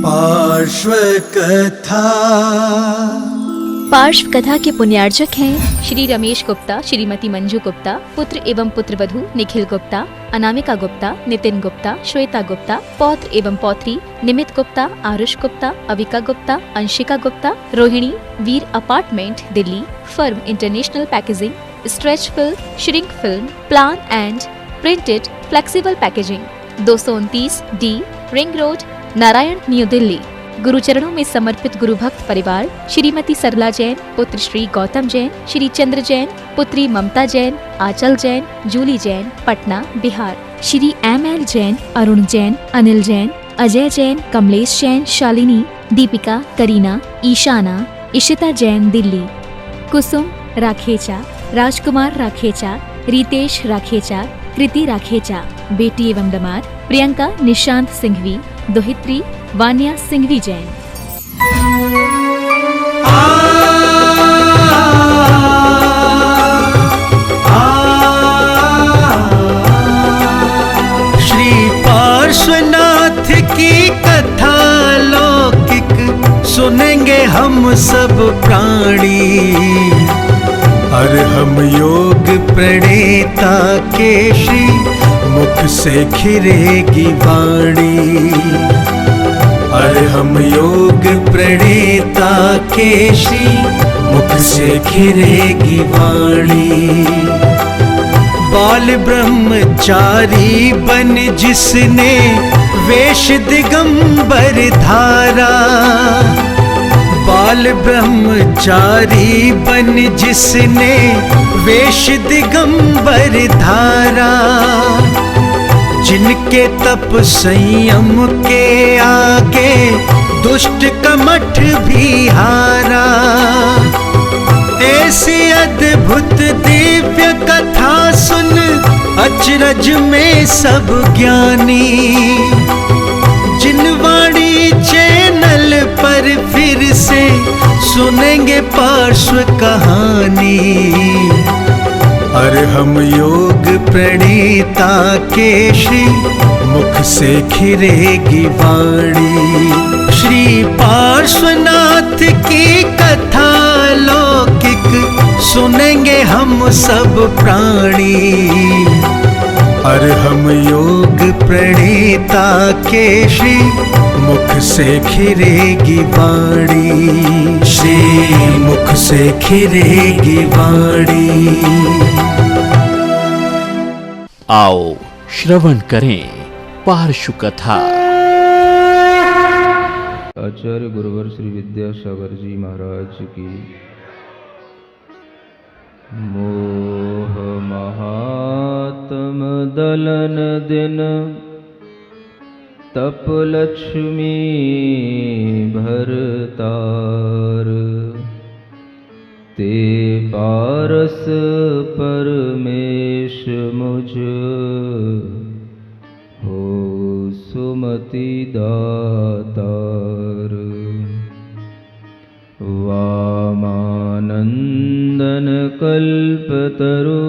पार्श्व कथा। पार्श्व कथा के पुण्यार्चक हैं श्री रमेश गुप्ता, श्रीमती मंजू गुप्ता, पुत्र एवं पुत्रवधू निखिल गुप्ता, अनामिका गुप्ता, नितिन गुप्ता, श्वेता गुप्ता, पौत्र एवं पौत्री Nimit Gupta, Aarush Gupta, Avika Gupta, Anshika Gupta, Rohini, Veer apartment Delhi, firm international packaging, stretch film, shrink film, plain and printed flexible packaging, 229 D ring road, Narayan, new Delhi. गुरुचरणों में समर्पित गुरु भक्त परिवार श्रीमती सरला जैन, पुत्र श्री गौतम जैन, श्री चंद्र जैन, पुत्री ममता जैन, आंचल जैन, जूली जैन, पटना, बिहार। श्री एम.एल. जैन, अरुण जैन, अनिल जैन, अजय जैन, कमलेश जैन, शालिनी, दीपिका, करीना, ईशाना, इशिता जैन, दिल्ली। कुसुम राखेचा, राजकुमार राखेचा, रितेश राखेचा, कृति राखेचा, बेटी एवं दामाद प्रियंका निशांत सिंघवी, दोहित्री वान्या सिंघवी जैन। श्री पार्श्वनाथ की कथा लौकिक सुनेंगे हम सब प्राणी। हम योग प्रणेता के श्री मुख से खिरेगी वाणी। हम योग प्रणेता के श्री मुख से खिरेगी वाणी। बाल ब्रह्मचारी बन जिसने वेश दिगंबर धारा। बाल ब्रह्मचारी बन जिसने वेश दिगंबर धारा। जिनके तप संयम के आगे दुष्ट कमठ भी हारा। ऐसी अद्भुत दिव्य कथा सुन अचरज में सब ज्ञानी। जिन वाणी चैनल पर फिर से सुनेंगे पार्श्व कहानी। हम योग प्रणेता के श्री मुख से खिरेगी वाणी। श्री पार्श्वनाथ की कथा लौकिक सुनेंगे हम सब प्राणी। हम योग प्रणेता के श्री मुख से खिरेगी वाणी। श्री मुख से खिरेगी वाणी। आओ श्रवण करें पार्श्व कथा। आचार्य गुरुवर श्री विद्यासागर जी महाराज की। मोह महात्म दलन दिन तप लक्ष्मी भरतार। ते पारस परमेश मुझ हो सुमति दातार। वामानंदन कल्पतरु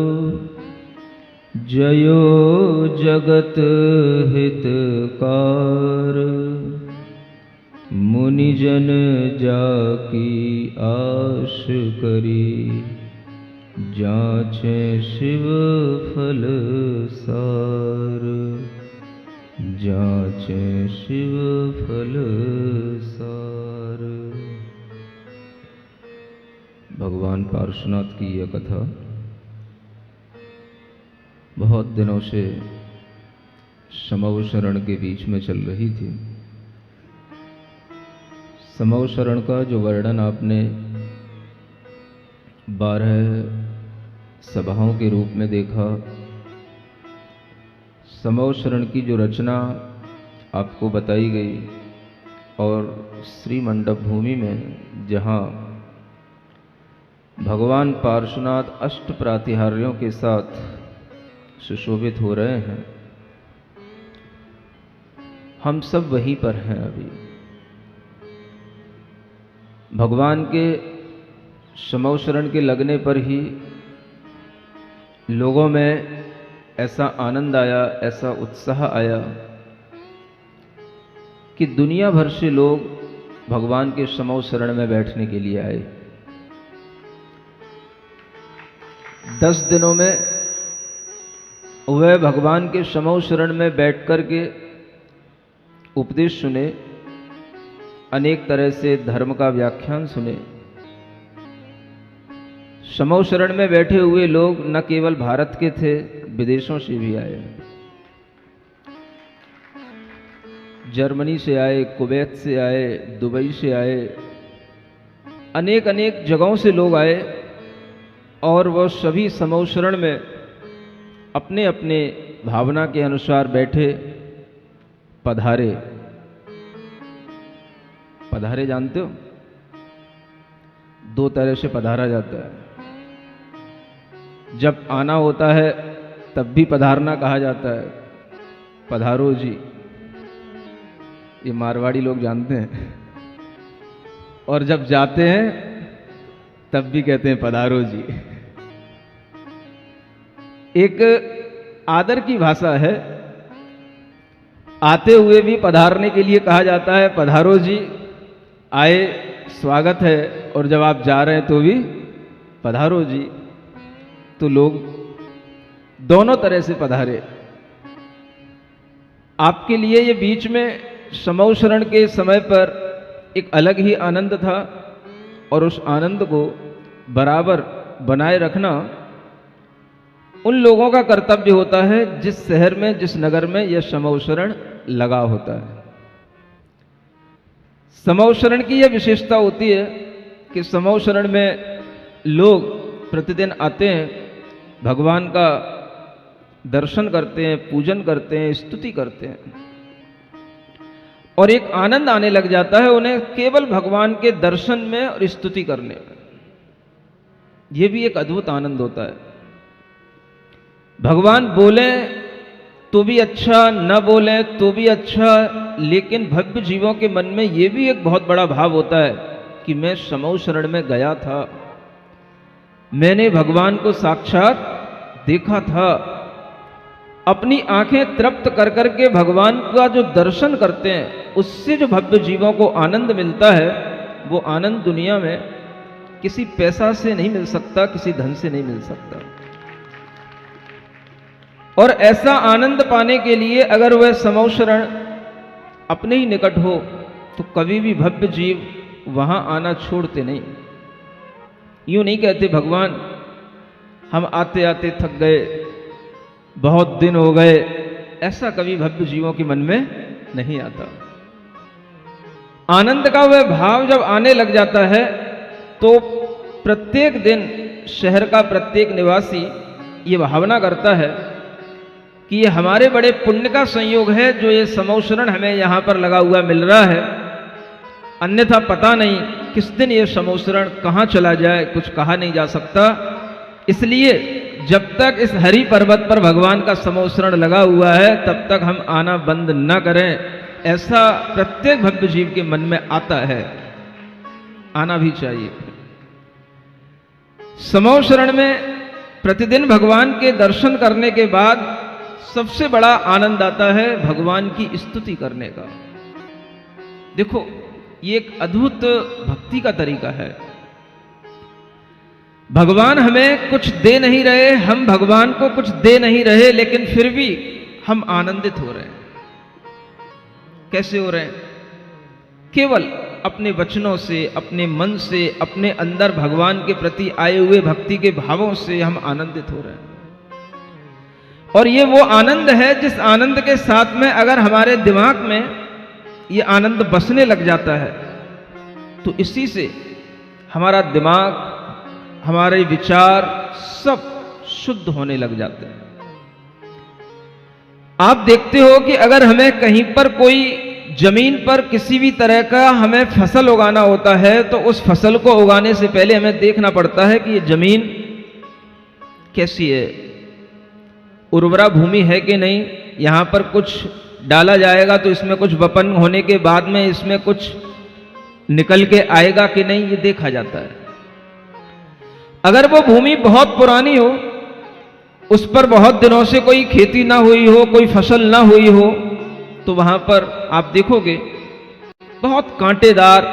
जयो जगत हितकार। मुनिजन जाकी आश करी जांचे शिव फल सार। जांचे शिव फल सार। भगवान पार्श्वनाथ की यह कथा बहुत दिनों से समव शरण के बीच में चल रही थी। समव शरण का जो वर्णन आपने 12 सभाओं के रूप में देखा, समव शरण की जो रचना आपको बताई गई और श्री मंडप भूमि में जहाँ भगवान पार्श्वनाथ अष्ट प्रातिहार्यों के साथ सुशोभित हो रहे हैं, हम सब वहीं पर हैं। अभी भगवान के समव शरण के लगने पर ही लोगों में ऐसा आनंद आया, ऐसा उत्साह आया कि दुनिया भर से लोग भगवान के समौ शरण में बैठने के लिए आए। 10 दिनों में वह भगवान के समौ शरण में बैठ कर के उपदेश सुने, अनेक तरह से धर्म का व्याख्यान सुने। समौ शरण में बैठे हुए लोग न केवल भारत के थे, विदेशों से भी आए। जर्मनी से आए, कुवैत से आए, दुबई से आए, अनेक अनेक जगहों से लोग आए और वह सभी समौ शरण में अपने अपने भावना के अनुसार बैठे, पधारे। पधारे जानते हो? 2 तरह से पधारा जाता है। जब आना होता है तब भी पधारना कहा जाता है, पधारो जी, ये मारवाड़ी लोग जानते हैं। और जब जाते हैं तब भी कहते हैं पधारो जी। एक आदर की भाषा है। आते हुए भी पधारने के लिए कहा जाता है, पधारो जी, आए, स्वागत है। और जब आप जा रहे हैं तो भी पधारो जी। तो लोग दोनों तरह से पधारे। आपके लिए ये बीच में समौ शरण के समय पर एक अलग ही आनंद था, और उस आनंद को बराबर बनाए रखना उन लोगों का कर्तव्य होता है जिस शहर में, जिस नगर में यह समौ शरण लगा होता है। समौ शरण की यह विशेषता होती है कि समौ शरण में लोग प्रतिदिन आते हैं, भगवान का दर्शन करते हैं, पूजन करते हैं, स्तुति करते हैं, और एक आनंद आने लग जाता है उन्हें केवल भगवान के दर्शन में और स्तुति करने में। यह भी एक अद्भुत आनंद होता है। भगवान बोले तो भी अच्छा, न बोले तो भी अच्छा, लेकिन भव्य जीवों के मन में यह भी एक बहुत बड़ा भाव होता है कि मैं समौ शरण में गया था, मैंने भगवान को साक्षात देखा था। अपनी आंखें तृप्त कर करके भगवान का जो दर्शन करते हैं, उससे जो भव्य जीवों को आनंद मिलता है, वो आनंद दुनिया में किसी पैसा से नहीं मिल सकता, किसी धन से नहीं मिल सकता। और ऐसा आनंद पाने के लिए अगर वह समौ शरण अपने ही निकट हो तो कभी भी भव्य जीव वहां आना छोड़ते नहीं। यूं नहीं कहते भगवान हम आते आते थक गए, बहुत दिन हो गए, ऐसा कभी भव्य जीवों के मन में नहीं आता। आनंद का वह भाव जब आने लग जाता है तो प्रत्येक दिन शहर का प्रत्येक निवासी ये भावना करता है कि ये हमारे बड़े पुण्य का संयोग है जो ये समौ शरण हमें यहाँ पर लगा हुआ मिल रहा है, अन्यथा पता नहीं किस दिन ये समौ शरण कहाँ चला जाए, कुछ कहा नहीं जा सकता। इसलिए जब तक इस हरि पर्वत पर भगवान का समौ शरण लगा हुआ है तब तक हम आना बंद न करें, ऐसा प्रत्येक भव्य जीव के मन में आता है, आना भी चाहिए। समौ शरण में प्रतिदिन भगवान के दर्शन करने के बाद सबसे बड़ा आनंद आता है भगवान की स्तुति करने का। देखो, ये एक अद्भुत भक्ति का तरीका है। भगवान हमें कुछ दे नहीं रहे, हम भगवान को कुछ दे नहीं रहे, लेकिन फिर भी हम आनंदित हो रहे हैं। कैसे हो रहे हैं? केवल अपने वचनों से, अपने मन से, अपने अंदर भगवान के प्रति आए हुए भक्ति के भावों से हम आनंदित हो रहे हैं। और ये वो आनंद है जिस आनंद के साथ में अगर हमारे दिमाग में ये आनंद बसने लग जाता है तो इसी से हमारा दिमाग, हमारे विचार सब शुद्ध होने लग जाते हैं। आप देखते हो कि अगर हमें कहीं पर कोई जमीन पर किसी भी तरह का हमें फसल उगाना होता है तो उस फसल को उगाने से पहले हमें देखना पड़ता है कि ये जमीन कैसी है, उर्वरा भूमि है कि नहीं, यहां पर कुछ डाला जाएगा तो इसमें कुछ वपन होने के बाद में इसमें कुछ निकल के आएगा कि नहीं, ये देखा जाता है। अगर वो भूमि बहुत पुरानी हो, उस पर बहुत दिनों से कोई खेती ना हुई हो, कोई फसल ना हुई हो, तो वहां पर आप देखोगे बहुत कांटेदार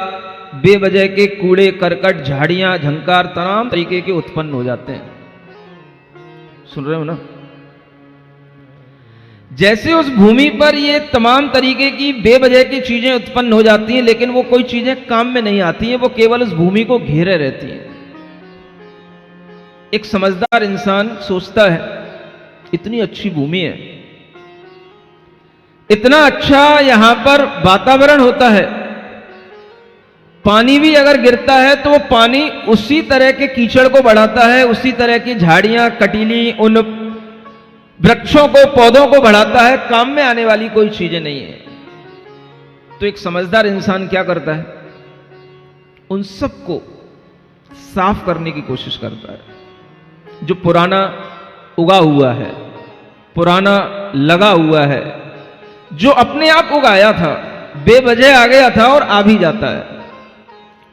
बेवजह के कूड़े करकट झाड़ियां झंकार तमाम तरीके के उत्पन्न हो जाते हैं। सुन रहे हो ना? जैसे उस भूमि पर ये तमाम तरीके की बेवजह की चीजें उत्पन्न हो जाती हैं, लेकिन वो कोई चीजें काम में नहीं आती हैं, वो केवल उस भूमि को घेरे रहती हैं। एक समझदार इंसान सोचता है इतनी अच्छी भूमि है, इतना अच्छा यहां पर वातावरण होता है, पानी भी अगर गिरता है तो वो पानी उसी तरह के कीचड़ को बढ़ाता है, उसी तरह की झाड़ियां कटीली उन वृक्षों को पौधों को बढ़ाता है, काम में आने वाली कोई चीजें नहीं है। तो एक समझदार इंसान क्या करता है? उन सबको साफ करने की कोशिश करता है। जो पुराना उगा हुआ है, पुराना लगा हुआ है, जो अपने आप उगाया था, बेवजह आ गया था और आ भी जाता है,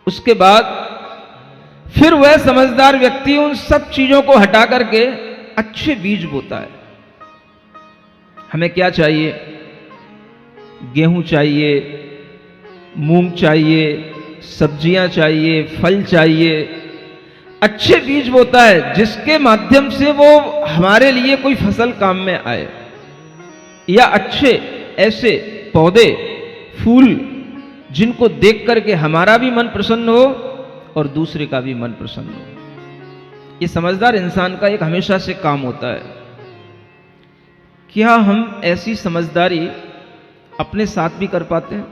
उसके बाद फिर वह समझदार व्यक्ति उन सब चीजों को हटा करके अच्छे बीज बोता है। हमें क्या चाहिए? गेहूं चाहिए, मूंग चाहिए, सब्जियां चाहिए, फल चाहिए। अच्छे बीज बोता है जिसके माध्यम से वो हमारे लिए कोई फसल काम में आए, या अच्छे ऐसे पौधे फूल जिनको देख करके हमारा भी मन प्रसन्न हो और दूसरे का भी मन प्रसन्न हो। ये समझदार इंसान का एक हमेशा से काम होता है। क्या हम ऐसी समझदारी अपने साथ भी कर पाते हैं?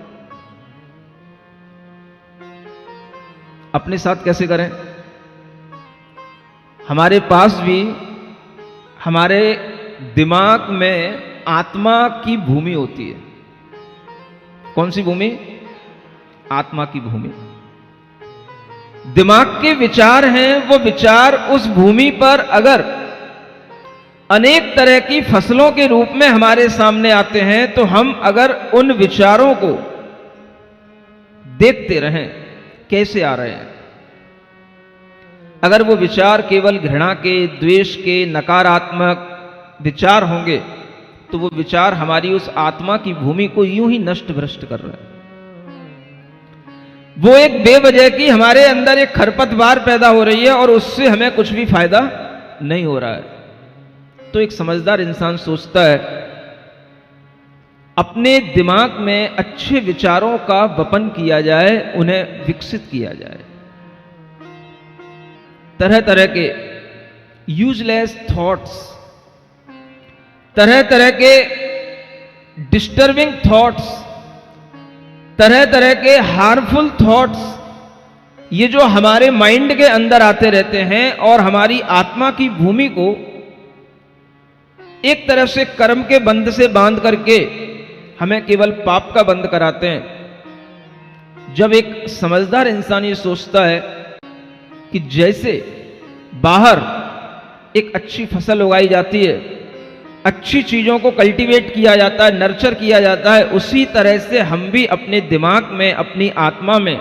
अपने साथ कैसे करें? हमारे पास भी हमारे दिमाग में आत्मा की भूमि होती है। कौन सी भूमि? आत्मा की भूमि। दिमाग के विचार हैं, वो विचार उस भूमि पर अगर अनेक तरह की फसलों के रूप में हमारे सामने आते हैं, तो हम अगर उन विचारों को देखते रहें कैसे आ रहे हैं, अगर वो विचार केवल घृणा के, द्वेष के, नकारात्मक विचार होंगे, तो वो विचार हमारी उस आत्मा की भूमि को यूं ही नष्ट भ्रष्ट कर रहे हैं। वो एक बेवजह की हमारे अंदर एक खरपतवार पैदा हो रही है और उससे हमें कुछ भी फायदा नहीं हो रहा है। तो एक समझदार इंसान सोचता है अपने दिमाग में अच्छे विचारों का वपन किया जाए, उन्हें विकसित किया जाए। तरह तरह के यूजलेस थॉट्स, तरह तरह के डिस्टर्बिंग थॉट्स, तरह तरह के हार्मफुल थॉट्स, ये जो हमारे माइंड के अंदर आते रहते हैं और हमारी आत्मा की भूमि को एक तरह से कर्म के बंध से बांध करके हमें केवल पाप का बंध कराते हैं। जब एक समझदार इंसान ये सोचता है कि जैसे बाहर एक अच्छी फसल उगाई जाती है, अच्छी चीजों को कल्टीवेट किया जाता है, नर्चर किया जाता है, उसी तरह से हम भी अपने दिमाग में, अपनी आत्मा में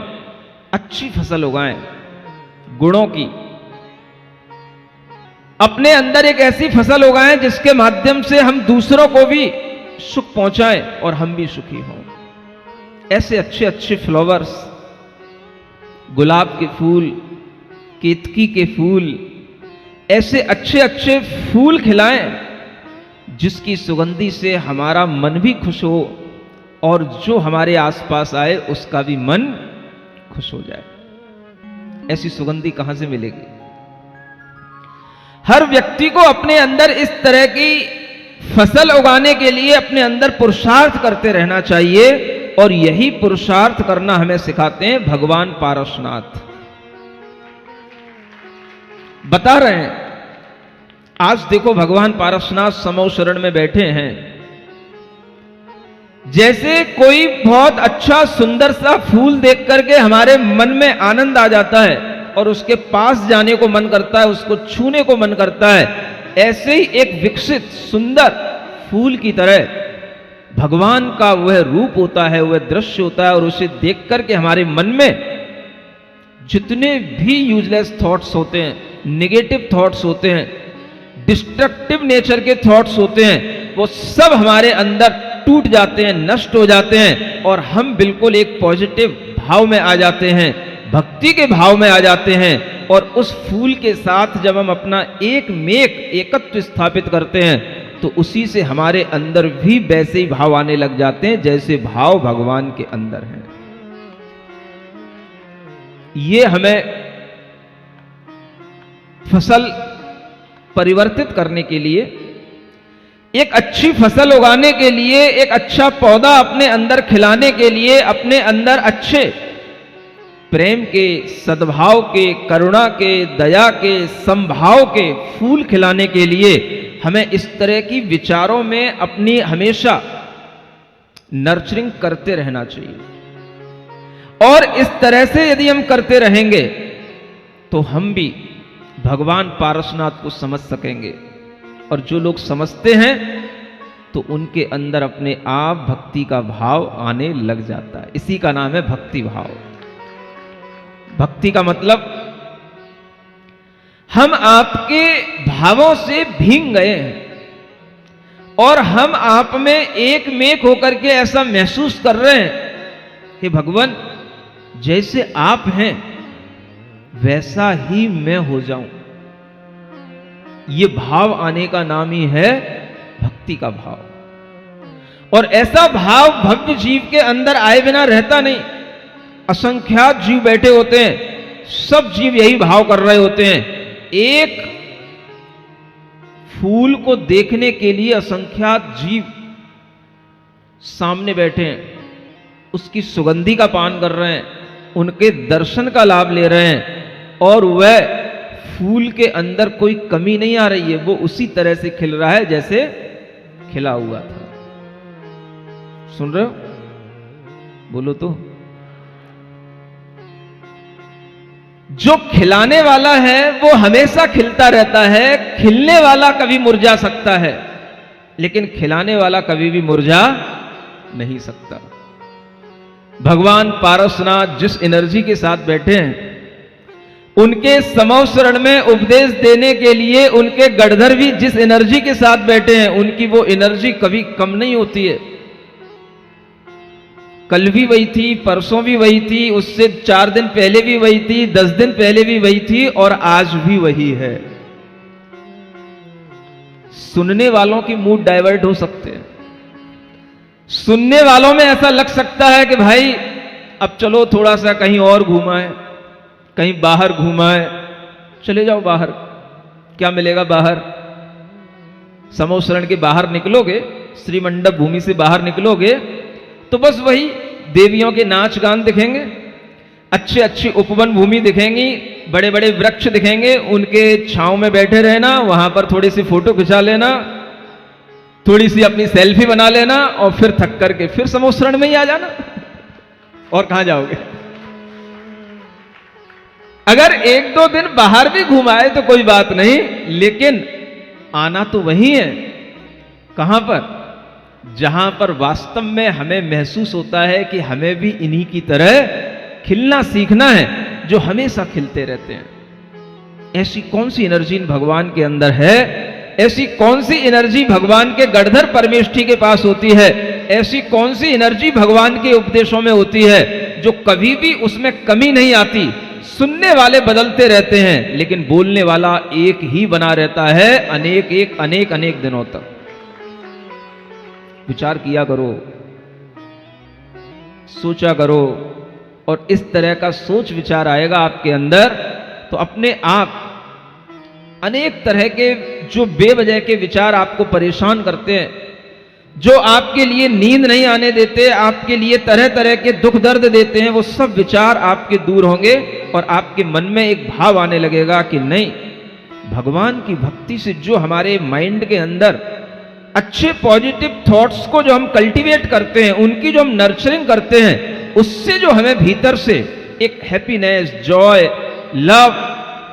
अच्छी फसल उगाएं, गुणों की। अपने अंदर एक ऐसी फसल उगाएं जिसके माध्यम से हम दूसरों को भी सुख पहुंचाएं और हम भी सुखी हों। ऐसे अच्छे अच्छे फ्लावर्स, गुलाब के फूल, केतकी के फूल, ऐसे अच्छे अच्छे फूल खिलाएं जिसकी सुगंधी से हमारा मन भी खुश हो और जो हमारे आसपास आए उसका भी मन खुश हो जाए। ऐसी सुगंधी कहां से मिलेगी? हर व्यक्ति को अपने अंदर इस तरह की फसल उगाने के लिए अपने अंदर पुरुषार्थ करते रहना चाहिए, और यही पुरुषार्थ करना हमें सिखाते हैं भगवान पारसनाथ। बता रहे हैं, आज देखो भगवान पारसनाथ समो शरण में बैठे हैं। जैसे कोई बहुत अच्छा सुंदर सा फूल देख करके हमारे मन में आनंद आ जाता है और उसके पास जाने को मन करता है, उसको छूने को मन करता है, ऐसे ही एक विकसित सुंदर फूल की तरह भगवान का वह रूप होता है, वह दृश्य होता है, और उसे देख करके हमारे मन में जितने भी यूजलेस थॉट्स होते हैं, नेगेटिव थॉट्स होते हैं, डिस्ट्रक्टिव नेचर के थॉट्स होते हैं, वो सब हमारे अंदर टूट जाते हैं, नष्ट हो जाते हैं और हम बिल्कुल एक पॉजिटिव भाव में आ जाते हैं, भक्ति के भाव में आ जाते हैं। और उस फूल के साथ जब हम अपना एकत्व स्थापित करते हैं तो उसी से हमारे अंदर भी वैसे ही भाव आने लग जाते हैं जैसे भाव भगवान के अंदर हैं। ये हमें फसल परिवर्तित करने के लिए, एक अच्छी फसल उगाने के लिए, एक अच्छा पौधा अपने अंदर खिलाने के लिए, अपने अंदर अच्छे प्रेम के, सद्भाव के, करुणा के, दया के, समभाव के फूल खिलाने के लिए हमें इस तरह की विचारों में अपनी हमेशा नर्चरिंग करते रहना चाहिए। और इस तरह से यदि हम करते रहेंगे तो हम भी भगवान पारसनाथ को समझ सकेंगे। और जो लोग समझते हैं तो उनके अंदर अपने आप भक्ति का भाव आने लग जाता है। इसी का नाम है भक्ति भाव। भक्ति का मतलब हम आपके भावों से भींग गए हैं और हम आप में एक मेक होकर के ऐसा महसूस कर रहे हैं कि भगवान जैसे आप हैं वैसा ही मैं हो जाऊं। ये भाव आने का नाम ही है भक्ति का भाव। और ऐसा भाव भव्य जीव के अंदर आए बिना रहता नहीं। असंख्यात जीव बैठे होते हैं, सब जीव यही भाव कर रहे होते हैं। एक फूल को देखने के लिए असंख्यात जीव सामने बैठे हैं, उसकी सुगंधी का पान कर रहे हैं, उनके दर्शन का लाभ ले रहे हैं और वह फूल के अंदर कोई कमी नहीं आ रही है, वो उसी तरह से खिल रहा है जैसे खिला हुआ था। सुन रहे हो? बोलो तो। जो खिलाने वाला है वो हमेशा खिलता रहता है। खिलने वाला कभी मुरझा सकता है लेकिन खिलाने वाला कभी भी मुरझा नहीं सकता। भगवान पारसनाथ जिस एनर्जी के साथ बैठे हैं, उनके समव शरण में उपदेश देने के लिए उनके गढ़धर भी जिस एनर्जी के साथ बैठे हैं, उनकी वो एनर्जी कभी कम नहीं होती है। कल भी वही थी, परसों भी वही थी, उससे 4 दिन पहले भी वही थी, 10 दिन पहले भी वही थी और आज भी वही है। सुनने वालों की मूड डाइवर्ट हो सकते हैं। सुनने वालों में ऐसा लग सकता है कि भाई अब चलो थोड़ा सा कहीं और घुमाएं, कहीं बाहर घुमाएं। चले जाओ बाहर, क्या मिलेगा बाहर? समव शरण के बाहर निकलोगे, श्री मंडप भूमि से बाहर निकलोगे तो बस वही देवियों के नाच गान दिखेंगे, अच्छे अच्छी उपवन भूमि दिखेंगी, बड़े बड़े वृक्ष दिखेंगे, उनके छांव में बैठे रहना, वहां पर थोड़ी सी फोटो खिंचा लेना, थोड़ी सी अपनी सेल्फी बना लेना और फिर थक करके फिर समव शरण में ही आ जाना। और कहां जाओगे? अगर 1-2 दिन बाहर भी घुमाए तो कोई बात नहीं, लेकिन आना तो वही है। कहां पर? जहां पर वास्तव में हमें महसूस होता है कि हमें भी इन्हीं की तरह खिलना सीखना है, जो हमेशा खिलते रहते हैं। ऐसी कौन सी एनर्जी भगवान के अंदर है? ऐसी कौन सी एनर्जी भगवान के गढ़धर परमेष्ठी के पास होती है? ऐसी कौन सी एनर्जी भगवान के उपदेशों में होती है जो कभी भी उसमें कमी नहीं आती? सुनने वाले बदलते रहते हैं लेकिन बोलने वाला एक ही बना रहता है अनेक दिनों तक। विचार किया करो, सोचा करो, और इस तरह का सोच विचार आएगा आपके अंदर तो अपने आप अनेक तरह के जो बेवजह के विचार आपको परेशान करते हैं, जो आपके लिए नींद नहीं आने देते, आपके लिए तरह तरह के दुख दर्द देते हैं, वो सब विचार आपके दूर होंगे और आपके मन में एक भाव आने लगेगा कि नहीं, भगवान की भक्ति से जो हमारे माइंड के अंदर अच्छे पॉजिटिव थॉट्स को जो हम कल्टीवेट करते हैं, उनकी जो हम नर्चरिंग करते हैं, उससे जो हमें भीतर से एक हैप्पीनेस, जॉय, लव,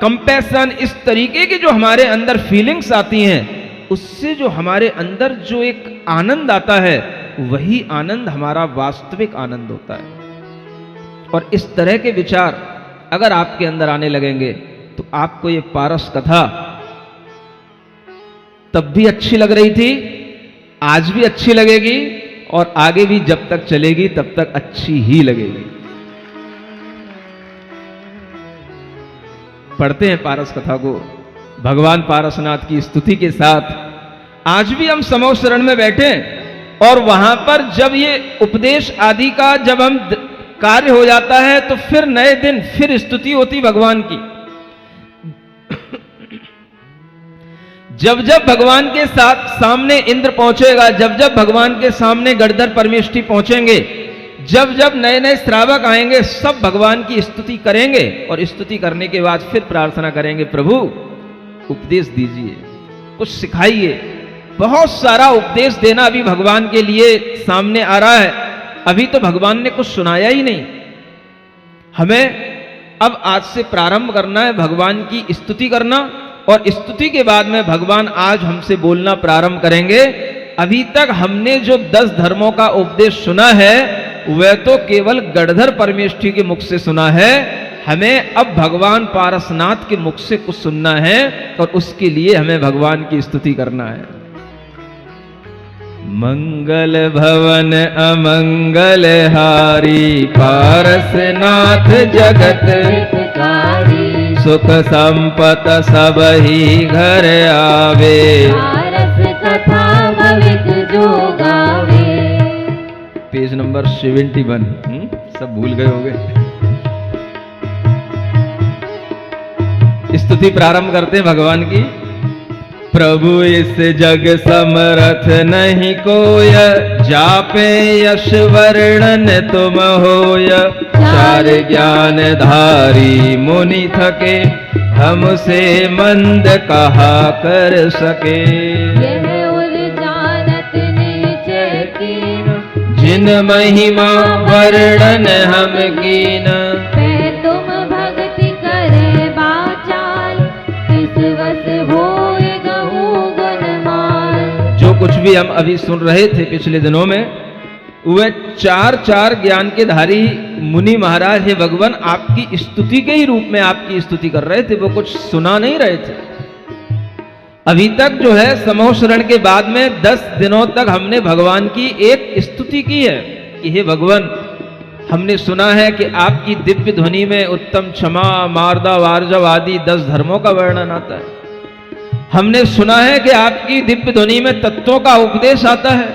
कंपैशन, इस तरीके की जो हमारे अंदर फीलिंग्स आती हैं, उससे जो हमारे अंदर जो एक आनंद आता है, वही आनंद हमारा वास्तविक आनंद होता है। और इस तरह के विचार अगर आपके अंदर आने लगेंगे तो आपको ये पारस कथा तब भी अच्छी लग रही थी, आज भी अच्छी लगेगी और आगे भी जब तक चलेगी तब तक अच्छी ही लगेगी। पढ़ते हैं पारस कथा को भगवान पारसनाथ की स्तुति के साथ। आज भी हम समूह शरण में बैठे और वहां पर जब ये उपदेश आदि का जब हम कार्य हो जाता है तो फिर नए दिन फिर स्तुति होती भगवान की। जब जब भगवान के साथ सामने इंद्र पहुंचेगा, जब जब भगवान के सामने गणधर परमेष्ठी पहुंचेंगे, जब जब नए नए श्रावक आएंगे, सब भगवान की स्तुति करेंगे और स्तुति करने के बाद फिर प्रार्थना करेंगे, प्रभु उपदेश दीजिए, कुछ सिखाइए। बहुत सारा उपदेश देना अभी भगवान के लिए सामने आ रहा है। अभी तो भगवान ने कुछ सुनाया ही नहीं। हमें अब आज से प्रारंभ करना है भगवान की स्तुति करना, और स्तुति के बाद में भगवान आज हमसे बोलना प्रारंभ करेंगे। अभी तक हमने जो 10 धर्मों का उपदेश सुना है वह तो केवल गणधर परमेष्ठी के मुख से सुना है। हमें अब भगवान पारसनाथ के मुख से कुछ सुनना है और उसके लिए हमें भगवान की स्तुति करना है। मंगल भवन अमंगल हारी पारसनाथ जगत हितकारी, सुख संपत सब ही घर आवे, पारस कथा भविक जो गावे। Page number 71। सब भूल गए होंगे। स्तुति प्रारंभ करते हैं भगवान की। प्रभु इस जग समरथ नहीं कोय, जापे यश वर्णन तुम होय, चार ज्ञान धारी मुनि थके, हमसे मंद कहा कर सके। यह उर जानत निश्चय कीन, जिन महिमा वर्णन हम कीन, पै तुम भक्ति करे बाचाल, किस वस होय गहु गुणमाल। जो कुछ भी हम अभी सुन रहे थे पिछले दिनों में, वह चार चार ज्ञान के धारी मुनि महाराज हे भगवान आपकी स्तुति के ही रूप में आपकी स्तुति कर रहे थे, वो कुछ सुना नहीं रहे थे। अभी तक जो है समूह शरण के बाद में 10 दिनों तक हमने भगवान की एक स्तुति की है कि हे भगवान, हमने सुना है कि आपकी दिव्य ध्वनि में उत्तम, क्षमा, मार्दा, वार्जव आदि 10 धर्मों का वर्णन आता है। हमने सुना है कि आपकी दिव्य ध्वनि में तत्वों का उपदेश आता है।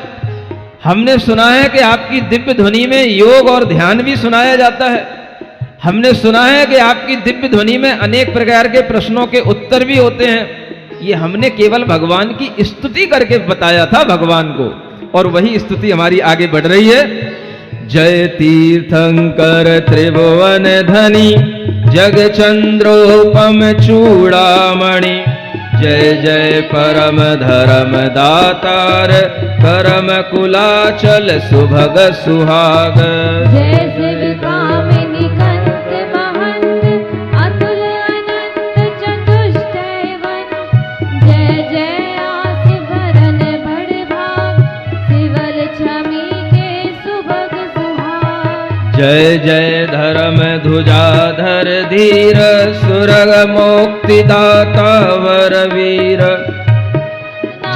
हमने सुना है कि आपकी दिव्य ध्वनि में योग और ध्यान भी सुनाया जाता है। हमने सुना है कि आपकी दिव्य ध्वनि में अनेक प्रकार के प्रश्नों के उत्तर भी होते हैं। ये हमने केवल भगवान की स्तुति करके बताया था भगवान को, और वही स्तुति हमारी आगे बढ़ रही है। जय तीर्थंकर त्रिभुवन धनी, जग चंद्रोपम चूड़ामणि, जय जय परम धर्म दातार, परम कुलाचल सुभग सुहाग। जय शिव कामिनी कंत महंत, अतुल अनंत चतुष्टय वन, जय जय आस भरन बड़ भाग, शिवल छमी के सुभग सुहाग। जय जय धर्म ध्वजाधर धीर, सुरग मुक्तिदाता वरवीर,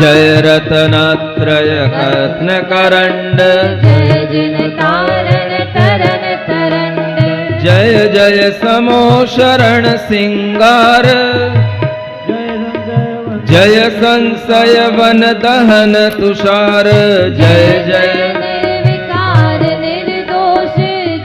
जय रत्नत्रय रत्न करंड, जय जिन तारण तरन तरंड, जय जय समो शरण सिंगार, जय संशय वन दहन तुषार, जय जय निर्विकार निर्दोष,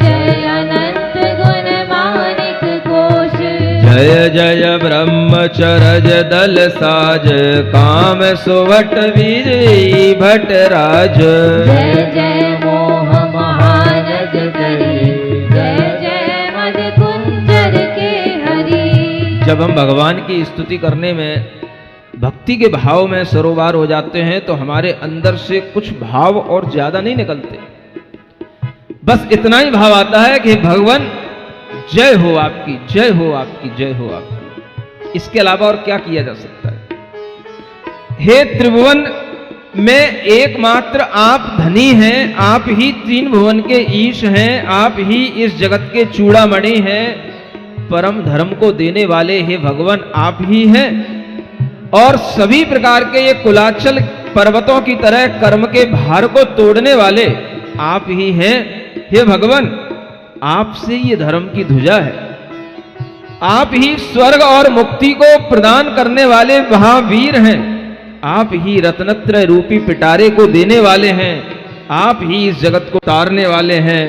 जय अनंत गुण मानिक घोष। जय जय ब्रह्मचरज दल साज, काम सुवट विजयी भटराज। जय जय मोह महानग करी, जय जय मद कुंजर के हरि। जब हम भगवान की स्तुति करने में भक्ति के भाव में सरोवर हो जाते हैं तो हमारे अंदर से कुछ भाव और ज्यादा नहीं निकलते। बस इतना ही भाव आता है कि भगवान जय हो आपकी, जय हो आपकी, जय हो आपकी। इसके अलावा और क्या किया जा सकता है। हे त्रिभुवन में एकमात्र आप धनी हैं, आप ही 3 भुवन के ईश हैं, आप ही इस जगत के चूड़ामणि हैं, परम धर्म को देने वाले हे भगवान आप ही हैं। और सभी प्रकार के ये कुलाचल पर्वतों की तरह कर्म के भार को तोड़ने वाले आप ही हैं। हे भगवान, आपसे ये धर्म की ध्वजा है। आप ही स्वर्ग और मुक्ति को प्रदान करने वाले महावीर हैं। आप ही रत्नत्रय रूपी पिटारे को देने वाले हैं। आप ही इस जगत को तारने वाले हैं।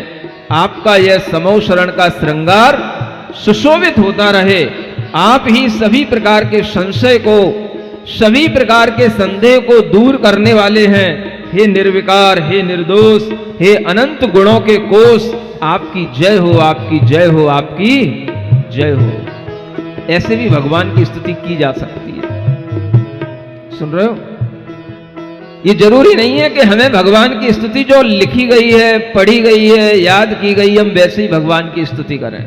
आपका यह समो शरण का श्रृंगार सुशोभित होता रहे। आप ही सभी प्रकार के संशय को, सभी प्रकार के संदेह को दूर करने वाले हैं। हे निर्विकार, हे निर्दोष, हे अनंत गुणों के कोष, आपकी जय हो, आपकी जय हो, आपकी जय हो। ऐसे भी भगवान की स्तुति की जा सकती है। सुन रहे हो? ये जरूरी नहीं है कि हमें भगवान की स्तुति जो लिखी गई है, पढ़ी गई है, याद की गई, हम वैसे ही भगवान की स्तुति करें।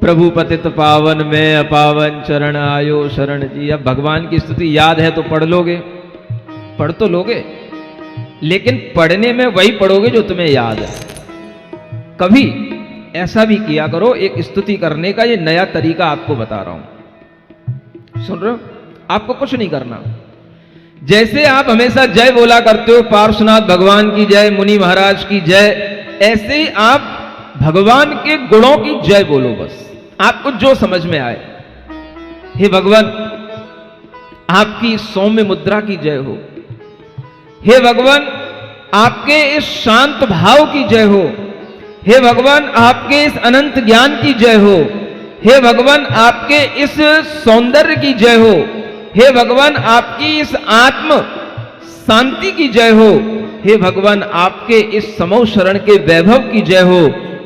प्रभु पतित पावन में अपावन चरण आयो शरण जी। अब भगवान की स्तुति याद है तो पढ़ लोगे, पढ़ तो लोगे, लेकिन पढ़ने में वही पढ़ोगे जो तुम्हें याद है। कभी ऐसा भी किया करो। एक स्तुति करने का ये नया तरीका आपको बता रहा हूं। सुन रहे हो? आपको कुछ नहीं करना। जैसे आप हमेशा जय बोला करते हो, पार्श्वनाथ भगवान की जय, मुनि महाराज की जय, ऐसे ही आप भगवान के गुणों की जय बोलो। बस आपको जो समझ में आए। हे भगवान, आपकी सौम्य मुद्रा की जय हो। हे भगवान, आपके इस शांत भाव की जय हो। हे भगवान, आपके इस अनंत ज्ञान की जय हो। हे भगवान, आपके इस सौंदर्य की जय हो। हे भगवान, आपकी इस आत्म शांति की जय हो। हे भगवान, आपके इस समो शरण के वैभव की जय हो।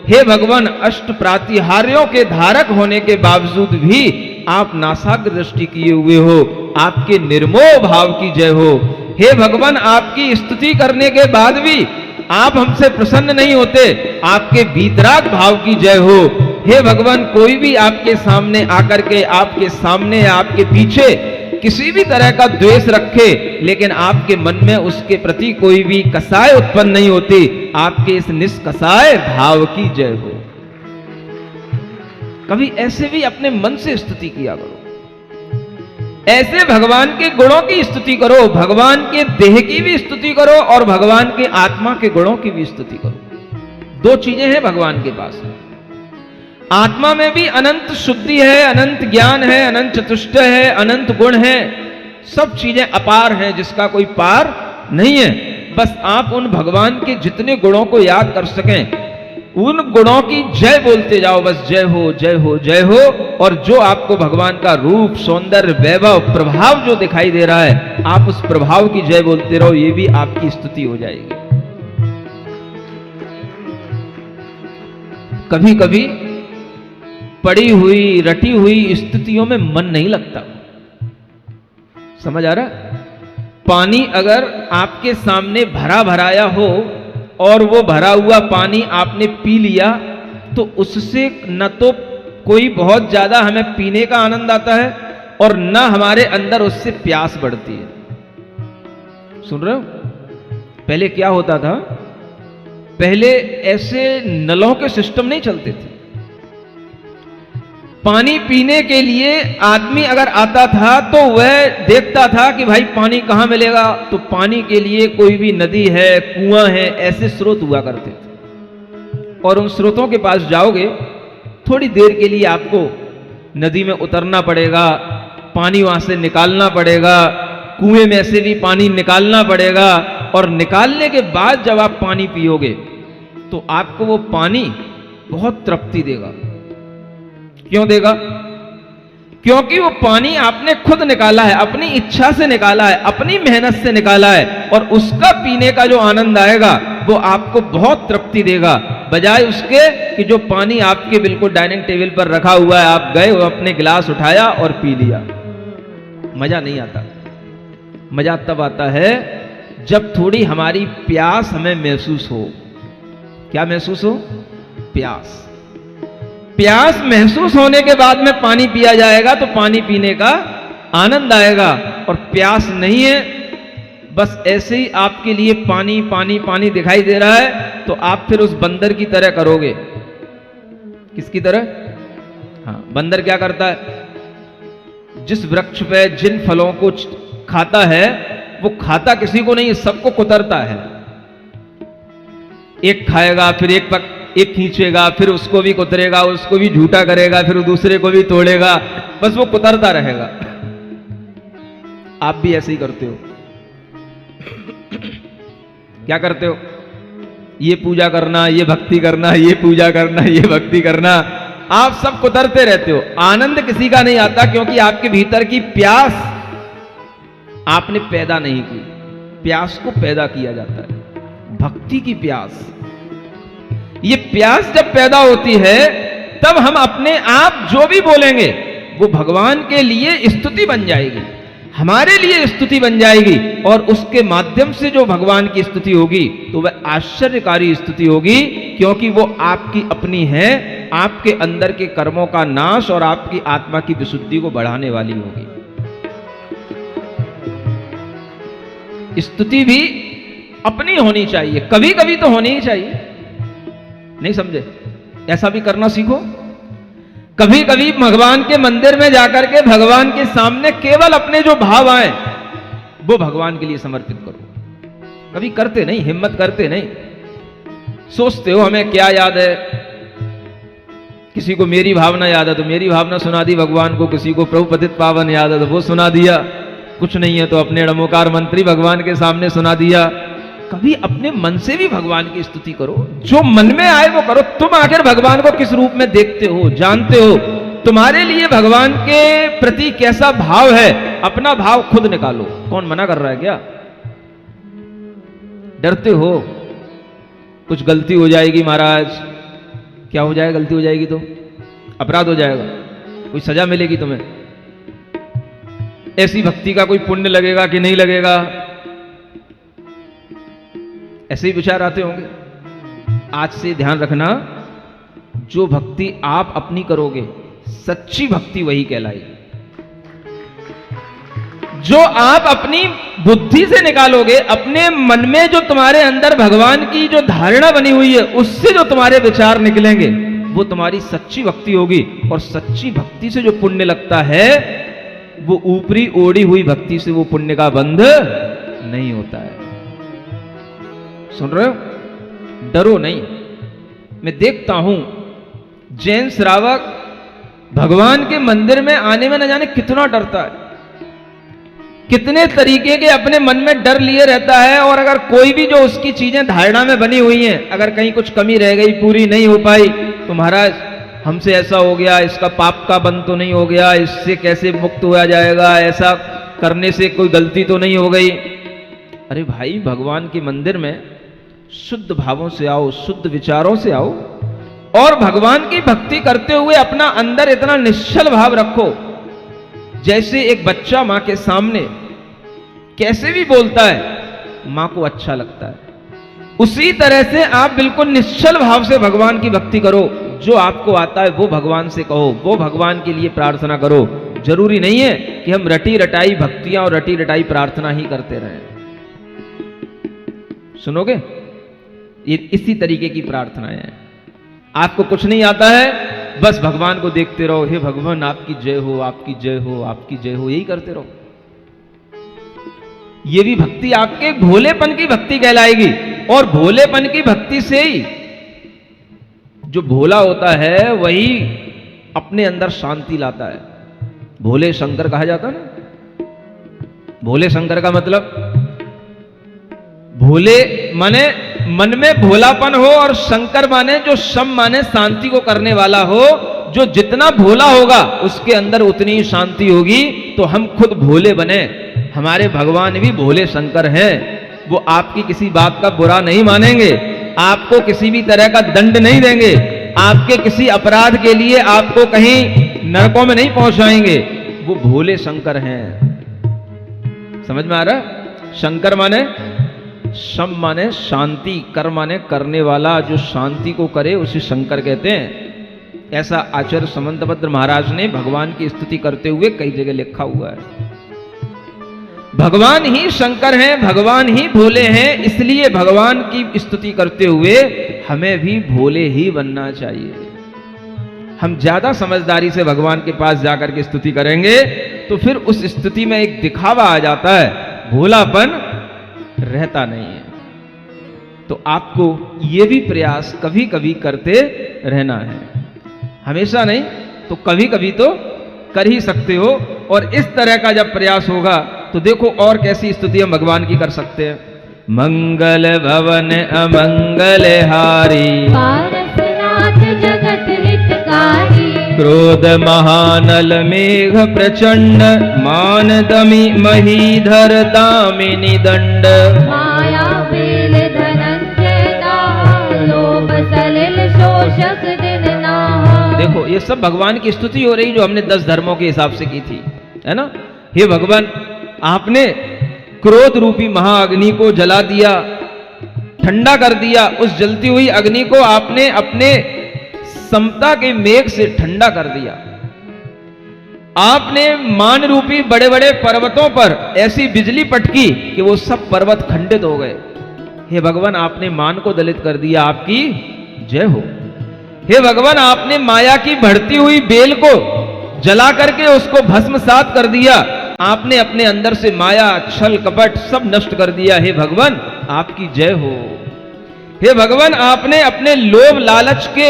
हे भगवान, अष्ट प्रातिहार्यों के धारक होने के बावजूद भी आप नासाग्र दृष्टि किए हुए हो, आपके निर्मोह भाव की जय हो। हे भगवान, आपकी स्तुति करने के बाद भी आप हमसे प्रसन्न नहीं होते, आपके वीतराग भाव की जय हो। हे भगवान, कोई भी आपके सामने आकर के, आपके सामने या आपके पीछे किसी भी तरह का द्वेष रखे, लेकिन आपके मन में उसके प्रति कोई भी कसाय उत्पन्न नहीं होती, आपके इस निष्कसाय भाव की जय हो। कभी ऐसे भी अपने मन से स्तुति किया करो। ऐसे भगवान के गुणों की स्तुति करो, भगवान के देह की भी स्तुति करो और भगवान के आत्मा के गुणों की भी स्तुति करो। दो चीजें हैं भगवान के पास। आत्मा में भी अनंत शुद्धि है, अनंत ज्ञान है, अनंत चतुष्टय है, अनंत गुण है, सब चीजें अपार हैं, जिसका कोई पार नहीं है। बस आप उन भगवान के जितने गुणों को याद कर सकें, उन गुणों की जय बोलते जाओ। बस जय हो, जय हो, जय हो। और जो आपको भगवान का रूप, सौंदर्य, वैभव, प्रभाव जो दिखाई दे रहा है, आप उस प्रभाव की जय बोलते रहो। ये भी आपकी स्तुति हो जाएगी। कभी कभी पड़ी हुई, रटी हुई स्तुतियों में मन नहीं लगता। समझ आ रहा? पानी अगर आपके सामने भरा भराया हो और वो भरा हुआ पानी आपने पी लिया, तो उससे न तो कोई बहुत ज्यादा हमें पीने का आनंद आता है और न हमारे अंदर उससे प्यास बढ़ती है। सुन रहे हो? पहले क्या होता था? पहले ऐसे नलों के सिस्टम नहीं चलते थे। पानी पीने के लिए आदमी अगर आता था तो वह देखता था कि भाई पानी कहाँ मिलेगा, तो पानी के लिए कोई भी नदी है, कुआं है, ऐसे स्रोत हुआ करते थे। और उन स्रोतों के पास जाओगे, थोड़ी देर के लिए आपको नदी में उतरना पड़ेगा, पानी वहां से निकालना पड़ेगा, कुएं में से भी पानी निकालना पड़ेगा, और निकालने के बाद जब आप पानी पियोगे तो आपको वो पानी बहुत तृप्ति देगा। क्यों देगा? क्योंकि वो पानी आपने खुद निकाला है, अपनी इच्छा से निकाला है, अपनी मेहनत से निकाला है, और उसका पीने का जो आनंद आएगा वो आपको बहुत तृप्ति देगा, बजाय उसके कि जो पानी आपके बिल्कुल डाइनिंग टेबल पर रखा हुआ है, आप गए, वो अपने गिलास उठाया और पी लिया। मजा नहीं आता। मजा तब आता है जब थोड़ी हमारी प्यास हमें महसूस हो। क्या महसूस हो? प्यास। प्यास महसूस होने के बाद में पानी पिया जाएगा तो पानी पीने का आनंद आएगा। और प्यास नहीं है, बस ऐसे ही आपके लिए पानी पानी पानी दिखाई दे रहा है, तो आप फिर उस बंदर की तरह करोगे। किसकी तरह? हाँ, बंदर क्या करता है? जिस वृक्ष पे जिन फलों को खाता है वो खाता किसी को नहीं, सबको कुतरता है। एक खाएगा, फिर एक खींचेगा, फिर उसको भी कुतरेगा, उसको भी झूठा करेगा, फिर दूसरे को भी तोड़ेगा, बस वो कुतरता रहेगा। आप भी ऐसे ही करते हो। क्या करते हो? ये पूजा करना, ये भक्ति करना, ये पूजा करना, ये भक्ति करना, आप सब कुतरते रहते हो। आनंद किसी का नहीं आता, क्योंकि आपके भीतर की प्यास आपने पैदा नहीं की। प्यास को पैदा किया जाता है, भक्ति की प्यास। ये प्यास जब पैदा होती है तब हम अपने आप जो भी बोलेंगे वो भगवान के लिए स्तुति बन जाएगी, हमारे लिए स्तुति बन जाएगी। और उसके माध्यम से जो भगवान की स्तुति होगी तो वह आश्चर्यकारी स्तुति होगी, क्योंकि वो आपकी अपनी है, आपके अंदर के कर्मों का नाश और आपकी आत्मा की विशुद्धि को बढ़ाने वाली होगी। स्तुति भी अपनी होनी चाहिए, कभी कभी तो होनी ही चाहिए। नहीं समझे? ऐसा भी करना सीखो। कभी कभी भगवान के मंदिर में जाकर के भगवान के सामने केवल अपने जो भाव आए वो भगवान के लिए समर्पित करो। कभी करते नहीं, हिम्मत करते नहीं, सोचते हो हमें क्या याद है। किसी को मेरी भावना याद है तो मेरी भावना सुना दी भगवान को, किसी को प्रभु पतित पावन याद है तो वो सुना दिया, कुछ नहीं है तो अपने नमोकार मंत्री भगवान के सामने सुना दिया। कभी अपने मन से भी भगवान की स्तुति करो, जो मन में आए वो करो। तुम आखिर भगवान को किस रूप में देखते हो, जानते हो? तुम्हारे लिए भगवान के प्रति कैसा भाव है, अपना भाव खुद निकालो। कौन मना कर रहा है? क्या डरते हो कुछ गलती हो जाएगी महाराज? क्या हो जाएगा? गलती हो जाएगी तो अपराध हो जाएगा, कोई सजा मिलेगी तुम्हें। ऐसी भक्ति का कोई पुण्य लगेगा कि नहीं लगेगा? ऐसे ही विचार आते होंगे। आज से ध्यान रखना, जो भक्ति आप अपनी करोगे सच्ची भक्ति वही कहलाएगी। जो आप अपनी बुद्धि से निकालोगे, अपने मन में जो तुम्हारे अंदर भगवान की जो धारणा बनी हुई है उससे जो तुम्हारे विचार निकलेंगे वो तुम्हारी सच्ची भक्ति होगी। और सच्ची भक्ति से जो पुण्य लगता है वो ऊपरी ओढ़ी हुई भक्ति से वो पुण्य का बंध नहीं होता है। सुन रहे हो? डरो नहीं। मैं देखता हूं जैन श्रावक भगवान के मंदिर में आने में न जाने कितना डरता है, कितने तरीके के अपने मन में डर लिए रहता है। और अगर कोई भी जो उसकी चीजें धारणा में बनी हुई हैं, अगर कहीं कुछ कमी रह गई, पूरी नहीं हो पाई, तो महाराज हमसे ऐसा हो गया, इसका पाप का बंध तो नहीं हो गया, इससे कैसे मुक्त हुआ जाएगा, ऐसा करने से कोई गलती तो नहीं हो गई। अरे भाई, भगवान के मंदिर में शुद्ध भावों से आओ, शुद्ध विचारों से आओ, और भगवान की भक्ति करते हुए अपना अंदर इतना निश्चल भाव रखो जैसे एक बच्चा मां के सामने कैसे भी बोलता है, मां को अच्छा लगता है। उसी तरह से आप बिल्कुल निश्चल भाव से भगवान की भक्ति करो। जो आपको आता है वो भगवान से कहो, वो भगवान के लिए प्रार्थना करो। जरूरी नहीं है कि हम रटी रटाई भक्तियां और रटी रटाई प्रार्थना ही करते रहें। सुनोगे? ये इसी तरीके की प्रार्थनाएं हैं। आपको कुछ नहीं आता है, बस भगवान को देखते रहो, हे भगवान आपकी जय हो, आपकी जय हो, आपकी जय हो, यही करते रहो। ये भी भक्ति आपके भोलेपन की भक्ति कहलाएगी। और भोलेपन की भक्ति से ही जो भोला होता है वही अपने अंदर शांति लाता है। भोले शंकर कहा जाता है ना। भोले शंकर का मतलब, भोले माने मन में भोलापन हो, और शंकर माने जो शम माने शांति को करने वाला हो। जो जितना भोला होगा उसके अंदर उतनी ही शांति होगी। तो हम खुद भोले बने, हमारे भगवान भी भोले शंकर हैं। वो आपकी किसी बात का बुरा नहीं मानेंगे, आपको किसी भी तरह का दंड नहीं देंगे, आपके किसी अपराध के लिए आपको कहीं नरकों में नहीं पहुंचाएंगे। वो भोले शंकर हैं। समझ में आ रहा? शंकर माने शम माने शांति, कर माने करने वाला, जो शांति को करे उसे शंकर कहते हैं। ऐसा आचार्य समंतभद्र महाराज ने भगवान की स्तुति करते हुए कई जगह लिखा हुआ है। भगवान ही शंकर हैं, भगवान ही भोले हैं, इसलिए भगवान की स्तुति करते हुए हमें भी भोले ही बनना चाहिए। हम ज्यादा समझदारी से भगवान के पास जाकर के स्तुति करेंगे तो फिर उस स्तुति में एक दिखावा आ जाता है, भोलापन रहता नहीं है। तो आपको ये भी प्रयास कभी कभी करते रहना है, हमेशा नहीं तो कभी कभी तो कर ही सकते हो। और इस तरह का जब प्रयास होगा तो देखो और कैसी स्तुति हम भगवान की कर सकते हैं। मंगल भवन अमंगल हारी, पारसनाथ जगत हितकारी, क्रोध महानल मेघ प्रचंड, मान दमी महीधर दामिनी दंड। माया बेल धनंजय दाहा, लोभ सलिल शोषक दिन नाहा। देखो ये सब भगवान की स्तुति हो रही जो हमने 10 धर्मों के हिसाब से की थी, है ना। हे भगवान, आपने क्रोध रूपी महाअग्नि को जला दिया, ठंडा कर दिया। उस जलती हुई अग्नि को आपने अपने समता के मेघ से ठंडा कर दिया। आपने मान रूपी बड़े बड़े पर्वतों पर ऐसी बिजली पटकी कि वो सब पर्वत खंडित हो गए। हे भगवान, आपने मान को दलित कर दिया, आपकी जय हो। हे भगवान, आपने माया की बढ़ती हुई बेल को जला करके उसको भस्मसात कर दिया। आपने अपने अंदर से माया छल कपट सब नष्ट कर दिया। हे भगवान, आपकी जय हो। हे भगवान, आपने अपने लोभ लालच के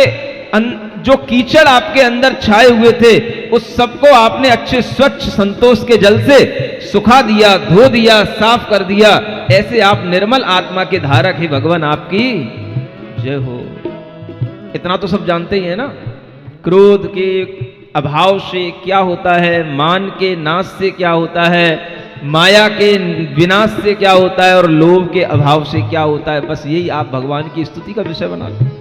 जो कीचड़ आपके अंदर छाए हुए थे उस सबको आपने अच्छे स्वच्छ संतोष के जल से सुखा दिया, धो दिया, साफ कर दिया। ऐसे आप निर्मल आत्मा के धारक। हे भगवान, आपकी जय हो। इतना तो सब जानते ही है ना, क्रोध के अभाव से क्या होता है, मान के नाश से क्या होता है, माया के विनाश से क्या होता है और लोभ के अभाव से क्या होता है। बस यही आप भगवान की स्तुति का विषय बना लो।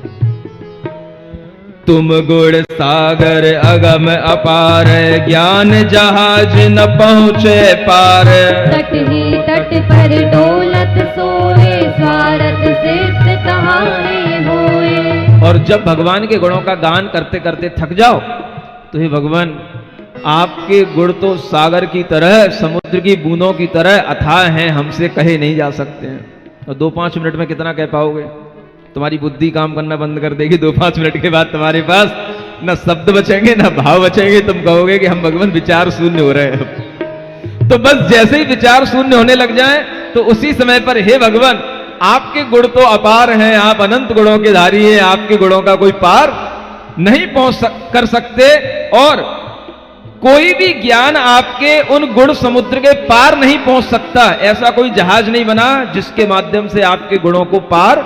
तुम गुण सागर अगम अपार, ज्ञान जहाज न पहुँचे पार। तट ही तट पर डोलत सोए, स्वार्थ सिद्ध तहारे होए। और जब भगवान के गुणों का गान करते करते थक जाओ तो हे भगवान, आपके गुण तो सागर की तरह, समुद्र की बूंदों की तरह अथाह हैं, हमसे कहे नहीं जा सकते हैं। और 2-5 मिनट में कितना कह पाओगे? तुम्हारी बुद्धि काम करना बंद कर देगी। 2-5 मिनट के बाद तुम्हारे पास न शब्द बचेंगे न भाव बचेंगे। तुम कहोगे कि हम भगवान विचार शून्य हो रहे हैं। तो बस जैसे ही विचार शून्य होने लग जाए तो उसी समय पर हे भगवान, आपके गुण तो अपार हैं, आप अनंत गुणों के धारी हैं, आपके गुणों का कोई पार नहीं कर सकते। और कोई भी ज्ञान आपके उन गुण समुद्र के पार नहीं पहुंच सकता। ऐसा कोई जहाज नहीं बना जिसके माध्यम से आपके गुणों को पार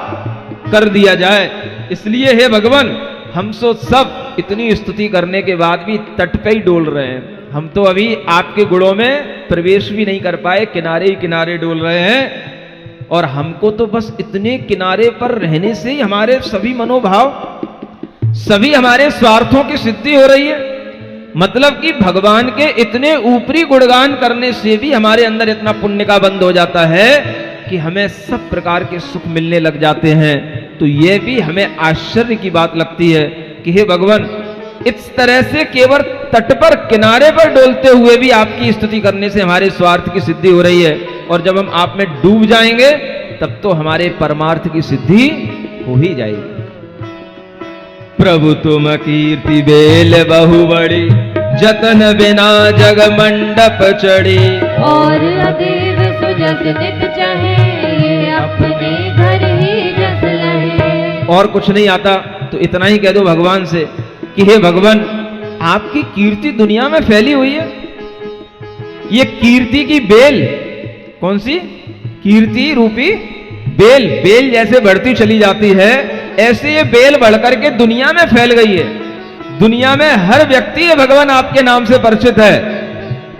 कर दिया जाए। इसलिए हे भगवान, हम तो सब इतनी स्तुति करने के बाद भी तट पे ही डोल रहे हैं। हम तो अभी आपके गुणों में प्रवेश भी नहीं कर पाए, किनारे ही किनारे डोल रहे हैं। और हमको तो बस इतने किनारे पर रहने से ही हमारे सभी मनोभाव, सभी हमारे स्वार्थों की सिद्धि हो रही है। मतलब कि भगवान के इतने ऊपरी गुणगान करने से भी हमारे अंदर इतना पुण्य का बंध हो जाता है कि हमें सब प्रकार के सुख मिलने लग जाते हैं। तो यह भी हमें आश्चर्य की बात लगती है कि हे भगवान, इस तरह से केवल तट पर किनारे पर डोलते हुए भी आपकी स्तुति करने से हमारे स्वार्थ की सिद्धि हो रही है। और जब हम आप में डूब जाएंगे तब तो हमारे परमार्थ की सिद्धि हो ही जाएगी। प्रभु तुम कीर्ति बेल बहु बड़ी, जतन बिना जग मंडप चढ़ी। और अदेव सुजस नित चाहे, ये अपने घर ही जस लहे। और कुछ नहीं आता तो इतना ही कह दो भगवान से कि हे भगवान, आपकी कीर्ति दुनिया में फैली हुई है। ये कीर्ति की बेल, कौन सी? कीर्ति रूपी बेल। बेल जैसे बढ़ती चली जाती है ऐसे ये बेल बढ़कर के दुनिया में फैल गई है। दुनिया में हर व्यक्ति भगवान आपके नाम से परिचित है।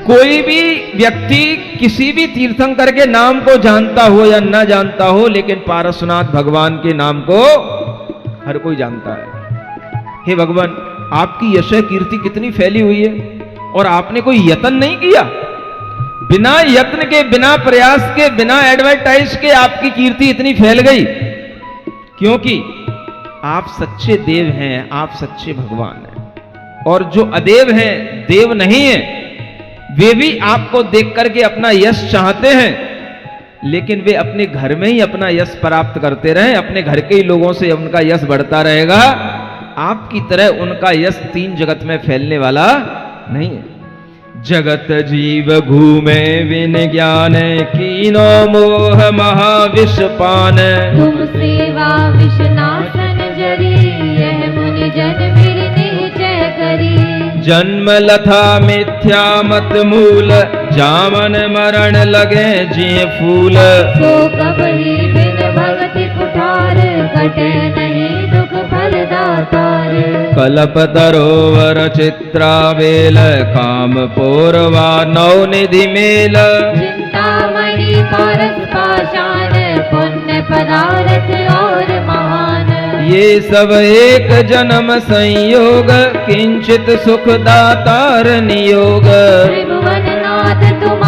कोई भी व्यक्ति किसी भी तीर्थंकर के नाम को जानता हो या ना जानता हो, लेकिन पारसनाथ भगवान के नाम को हर कोई जानता है। हे भगवान, आपकी यश कीर्ति कितनी फैली हुई है और आपने कोई यत्न नहीं किया। बिना यत्न के, बिना प्रयास के, बिना एडवर्टाइज के आपकी कीर्ति इतनी फैल गई क्योंकि आप सच्चे देव हैं, आप सच्चे भगवान हैं। और जो अदेव हैं, देव नहीं है, वे भी आपको देख करके अपना यश चाहते हैं, लेकिन वे अपने घर में ही अपना यश प्राप्त करते रहें, अपने घर के ही लोगों से उनका यश बढ़ता रहेगा। आपकी तरह उनका यश 3 जगत में फैलने वाला नहीं है। जगत जीव घूमे बिन ज्ञान, कीनो मोह महाविष पान। तुम सेवा विषनाशन जरी, यह मुनि जन मेरे निश्चय करी। जन्म लथा मिथ्या मत मूल, जामन मरण लगे जिय फूल। सो कबहि बिन भगति कुठार, कटे नहीं दुख फल दातार। कल्प तरोवर चित्रावेल, काम पोरवा नवनिधि मेल। चिंतामणि पारस पाषाण, पुण्य पदार्थ और महान। ये सब एक जन्म संयोग, किंचित सुख दातार नियोग। त्रिभुवननाथ तुम